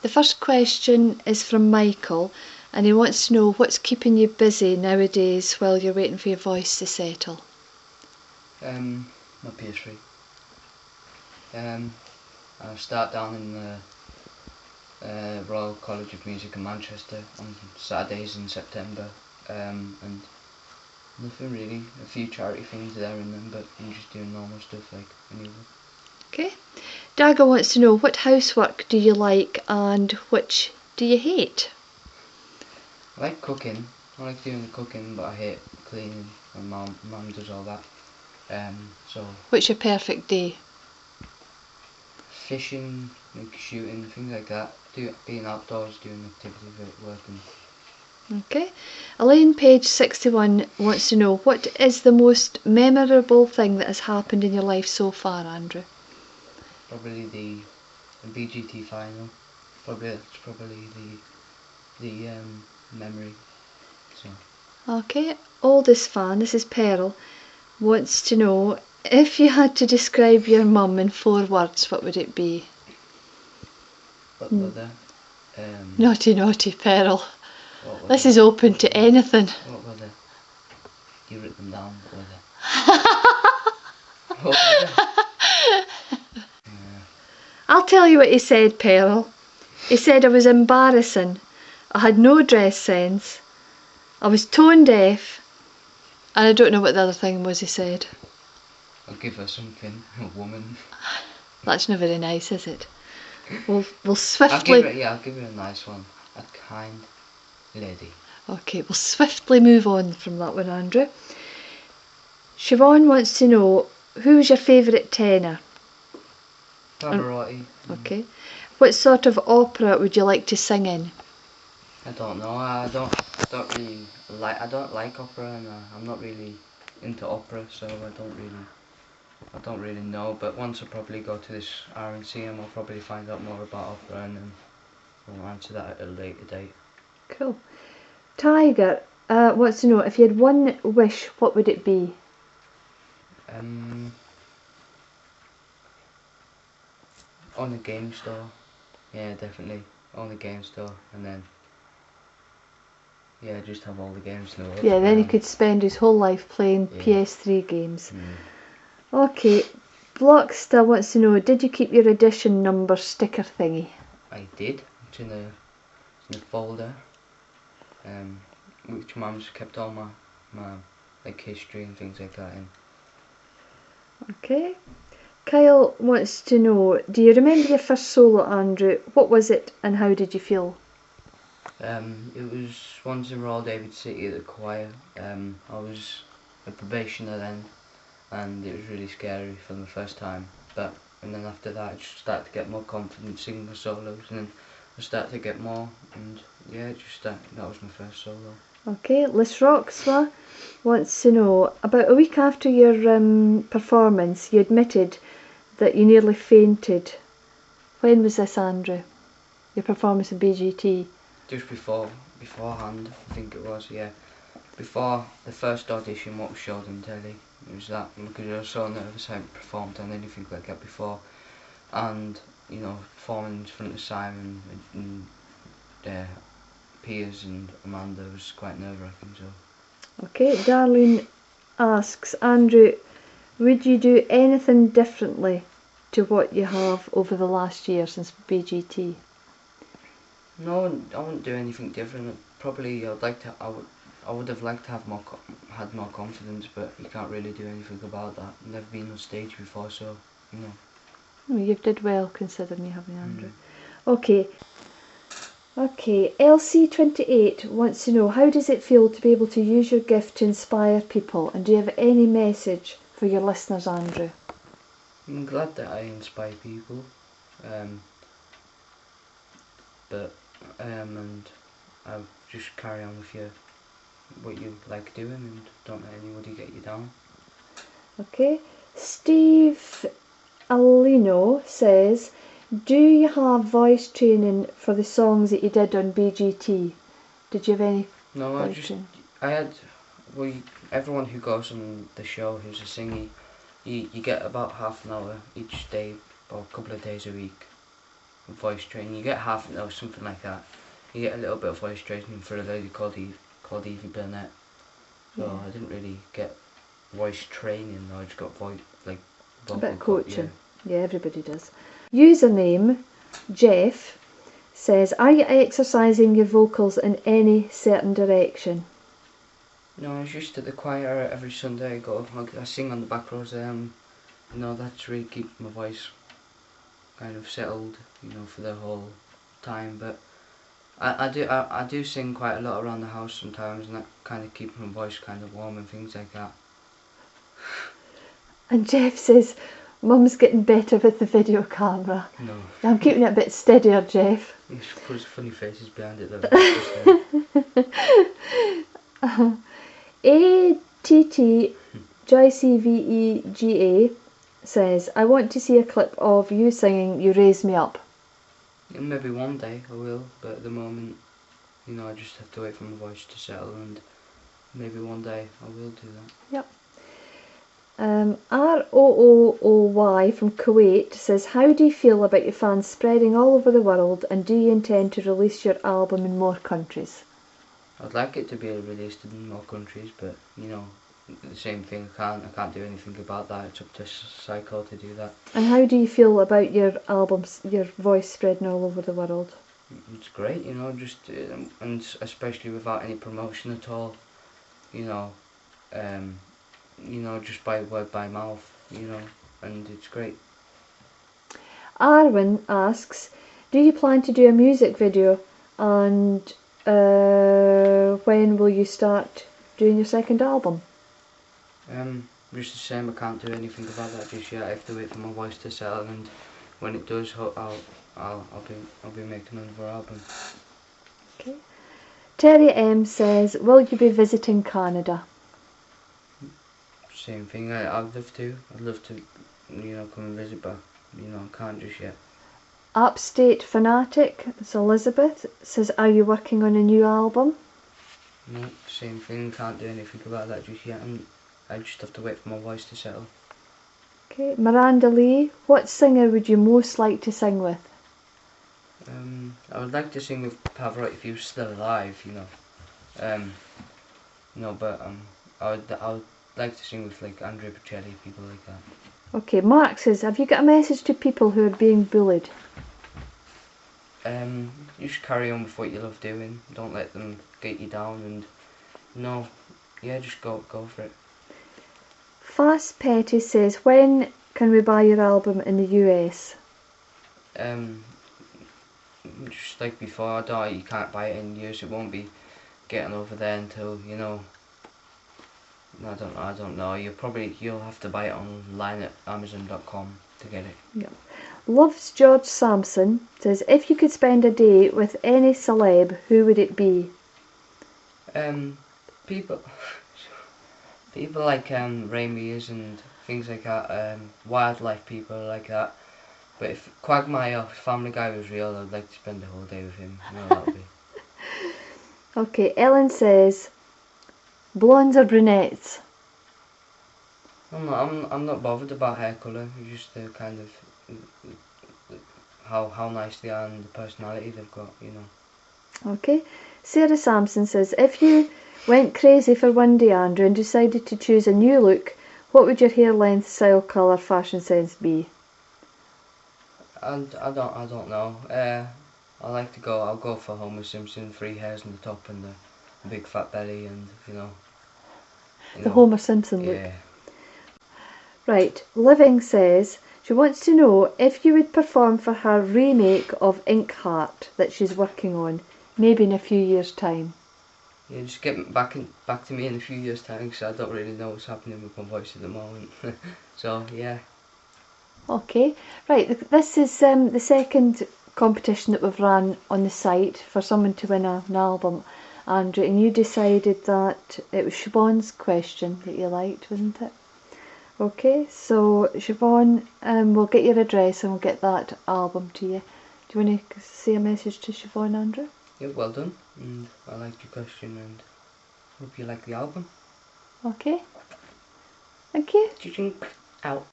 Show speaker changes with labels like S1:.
S1: The first question is from Michael, and he wants to know what's keeping you busy nowadays while you're waiting for your voice to settle.
S2: My PS3. I start down in the Royal College of Music in Manchester on Saturdays in September, and nothing really, a few charity things there and then, but I'm just doing normal stuff like any other.
S1: Okay. Dagger wants to know what housework do you like and which do you hate?
S2: I like cooking. I like doing the cooking, but I hate cleaning. And mum does all that. So
S1: What's your perfect day?
S2: fishing, like shooting, things like that. Being outdoors, doing activities at work.
S1: Okay. Elaine, page 61, wants to know what is the most memorable thing that has happened in your life so far, Andrew?
S2: Probably the BGT final. It's probably the memory. So.
S1: Okay. Oldest fan, this is Pearl, wants to know if you had to describe your mum in 4 words, what would it be?
S2: What mother?
S1: Naughty, naughty, Pearl. This is open to anything.
S2: What were they? You wrote them down. What were they? What were they?
S1: I'll tell you what he said, Pearl. He said I was embarrassing, I had no dress sense, I was tone deaf, and I don't know what the other thing was he said.
S2: I'll give her something, a woman.
S1: That's not very nice, is it? We'll swiftly...
S2: I'll give her a nice one. A kind lady. Okay,
S1: we'll swiftly move on from that one, Andrew. Siobhan wants to know, who's your favourite tenor?
S2: Pavarotti.
S1: Okay. What sort of opera would you like to sing in?
S2: I don't know. I don't like opera, and I'm not really into opera, so I don't really know. But once I probably go to this RNCM, I'll probably find out more about opera, and then we'll answer that at a later date.
S1: Cool. Tiger wants to know, if you had one wish, what would it be?
S2: On a game store. Yeah, definitely. On a game store, and then just have all the games in the world.
S1: Yeah, then he could spend his whole life playing PS3 games. Okay, Blockster wants to know, did you keep your edition number sticker thingy?
S2: I did. It's in a folder, which Mum's kept all my like history and things like that in.
S1: Okay. Kyle wants to know, do you remember your first solo, Andrew? What was it and how did you feel?
S2: It was once in Royal David City at the choir. I was a probationer then, and it was really scary for the first time. And then after that, I just started to get more confident singing the solos, and then I started to get more, and that was my first solo.
S1: Okay, Liz Roxwa wants to know, about a week after your performance, you admitted that you nearly fainted. When was this, Andrew? Your performance in BGT?
S2: Just beforehand, I think it was, yeah. Before the first audition, what was showed on telly, it was that, because I was so nervous. I hadn't performed on anything like that before, and performing in front of Simon and Piers and Amanda was quite nerve-wracking. So.
S1: Okay, Darlene asks, Andrew, would you do anything differently to what you have over the last year since BGT?
S2: No, I wouldn't do anything different. Probably I would have liked to have had more confidence, but you can't really do anything about that. I've never been on stage before, so
S1: You did well considering you haven't, Andrew. Okay, LC28 wants to know, how does it feel to be able to use your gift to inspire people, and do you have any message for your listeners, Andrew?
S2: I'm glad that I inspire people, and I'll just carry on with what you like doing, and don't let anybody get you down.
S1: Okay, Steve Alino says, do you have voice training for the songs that you did on BGT? Did you have any?
S2: No, everyone who goes on the show who's a singer, you get about half an hour each day, or a couple of days a week, voice training. You get half an hour, something like that. You get a little bit of voice training for a lady called Evie Burnett. So
S1: Yeah.
S2: I didn't really get voice training. I just got vocal
S1: A bit of coaching.
S2: Yeah.
S1: Yeah, everybody does. Username Jeff says, are you exercising your vocals in any certain direction?
S2: No, I was used to the choir every Sunday. I sing on the back rows. That's really keeps my voice kind of settled, for the whole time. But I do sing quite a lot around the house sometimes, and that kind of keeps my voice kind of warm and things like that.
S1: And Jeff says, Mum's getting better with the video camera.
S2: No.
S1: I'm keeping it a bit steadier, Jeff.
S2: You should put funny faces behind it though.
S1: ATT JCVEGA says, I want to see a clip of you singing You Raise Me Up.
S2: Yeah, maybe one day I will, but at the moment, I just have to wait for my voice to settle, and maybe one day I will do that.
S1: Yep. ROOY from Kuwait says, how do you feel about your fans spreading all over the world, and do you intend to release your album in more countries?
S2: I'd like it to be released in more countries, but the same thing. I can't do anything about that. It's up to Psycho to do that.
S1: And how do you feel about your albums, your voice spreading all over the world?
S2: It's great, just and especially without any promotion at all. Just by word by mouth. And it's great.
S1: Arwen asks, do you plan to do a music video, and when will you start doing your second album?
S2: Just the same. I can't do anything about that just yet. I have to wait for my voice to settle, and when it does, I'll be making another album.
S1: Okay. Terry M says, will you be visiting Canada?
S2: Same thing. I'd love to. I'd love to, come and visit, but I can't just yet.
S1: Upstate Fanatic, it's Elizabeth, says, are you working on a new album?
S2: No, same thing. Can't do anything about that just yet, and I just have to wait for my voice to settle.
S1: Okay. Miranda Lee, what singer would you most like to sing with?
S2: I would like to sing with Pavarotti if he was still alive, but I would like to sing with Andrea Bocelli, people like that.
S1: Okay, Mark says, have you got a message to people who are being bullied?
S2: You should carry on with what you love doing. Don't let them get you down, and just go for it.
S1: Fast Petty says, when can we buy your album in the US?
S2: Just like before, you can't buy it in years. It won't be getting over there until I don't know. You'll have to buy it online at Amazon.com to get it.
S1: Yep. Loves George Sampson says, if you could spend a day with any celeb, who would it be?
S2: People like Ray Mears and things like that. Wildlife people like that. But if Quagmire, Family Guy, was real, I'd like to spend the whole day with him. That would be.
S1: Okay, Ellen says, blondes or brunettes?
S2: I'm not bothered about hair colour. It's just the kind of how nice they are and the personality they've got.
S1: Okay, Sarah Sampson says, if you went crazy for one day, Andrew, and decided to choose a new look, what would your hair length, style, colour, fashion sense be?
S2: And I don't know. I'll go for Homer Simpson, 3 hairs on the top and the big fat belly, and
S1: The Homer Simpson look.
S2: Yeah.
S1: Right, Living says she wants to know if you would perform for her remake of Inkheart that she's working on, maybe in a few years' time.
S2: Yeah, just get back to me in a few years' time, because I don't really know what's happening with my voice at the moment. So yeah.
S1: Okay, right, this is the second competition that we've run on the site for someone to win an album, Andrew, and you decided that it was Siobhan's question that you liked, wasn't it? Okay, so Siobhan, we'll get your address and we'll get that album to you. Do you want to say a message to Siobhan, Andrew?
S2: Yeah, well done, and I liked your question, and hope you like the album.
S1: Okay, thank you.
S2: Drink out.